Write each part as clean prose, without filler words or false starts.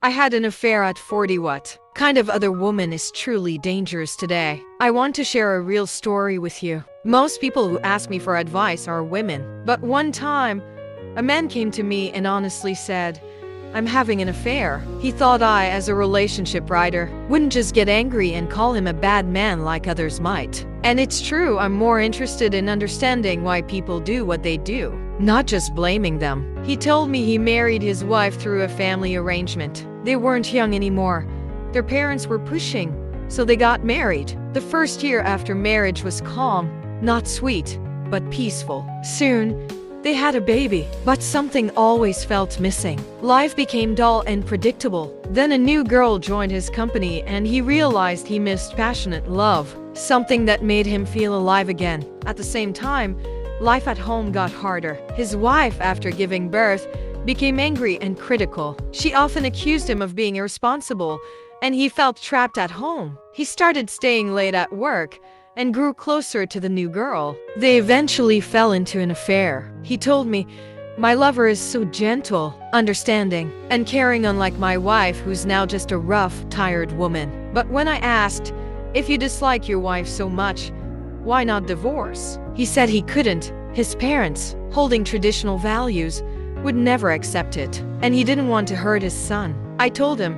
I had an affair at 40. What kind of other woman is truly dangerous today? I want to share a real story with you. Most people who ask me for advice are women. But one time, a man came to me and honestly said, "I'm having an affair." He thought I, as a relationship writer, wouldn't just get angry and call him a bad man like others might. And it's true, I'm more interested in understanding why people do what they do, not just blaming them. He told me he married his wife through a family arrangement. They weren't young anymore. Their parents were pushing, so they got married. The first year after marriage was calm, not sweet, but peaceful. Soon, they had a baby, but something always felt missing. Life became dull and predictable. Then a new girl joined his company and he realized he missed passionate love, something that made him feel alive again. At the same time, life at home got harder. His wife, after giving birth, became angry and critical. She often accused him of being irresponsible, and he felt trapped at home. He started staying late at work and grew closer to the new girl. They eventually fell into an affair. He told me, "My lover is so gentle, understanding, and caring, unlike my wife, who's now just a rough, tired woman." But when I asked, "If you dislike your wife so much, why not divorce?" he said he couldn't. His parents, holding traditional values, would never accept it, and he didn't want to hurt his son. I told him,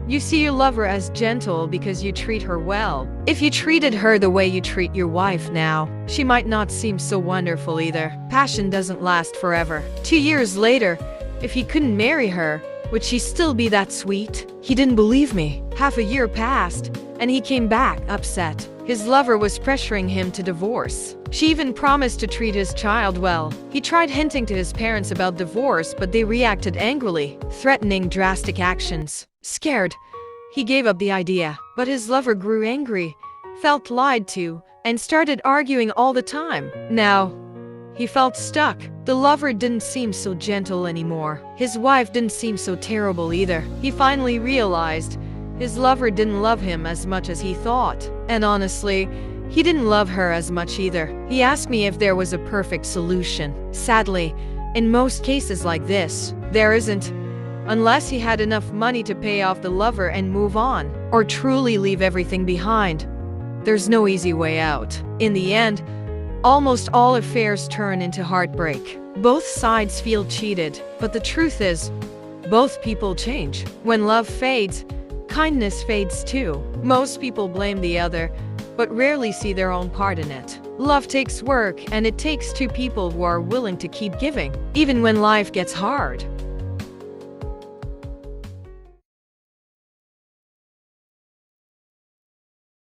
"You see your lover as gentle because you treat her well. If you treated her the way you treat your wife now, she might not seem so wonderful either. Passion doesn't last forever." 2 years later, if he couldn't marry her, would she still be that sweet? He didn't believe me. Half a year passed, and he came back upset. His lover was pressuring him to divorce. She even promised to treat his child well. He tried hinting to his parents about divorce, but they reacted angrily, threatening drastic actions. Scared, he gave up the idea. But his lover grew angry, felt lied to, and started arguing all the time. Now, he felt stuck. The lover didn't seem so gentle anymore. His wife didn't seem so terrible either. He finally realized his lover didn't love him as much as he thought. And honestly, he didn't love her as much either. He asked me if there was a perfect solution. Sadly, in most cases like this, there isn't. Unless he had enough money to pay off the lover and move on, or truly leave everything behind, there's no easy way out. In the end, almost all affairs turn into heartbreak. Both sides feel cheated, but the truth is, both people change. When love fades, kindness fades too. Most people blame the other, but rarely see their own part in it. Love takes work, and it takes two people who are willing to keep giving, even when life gets hard.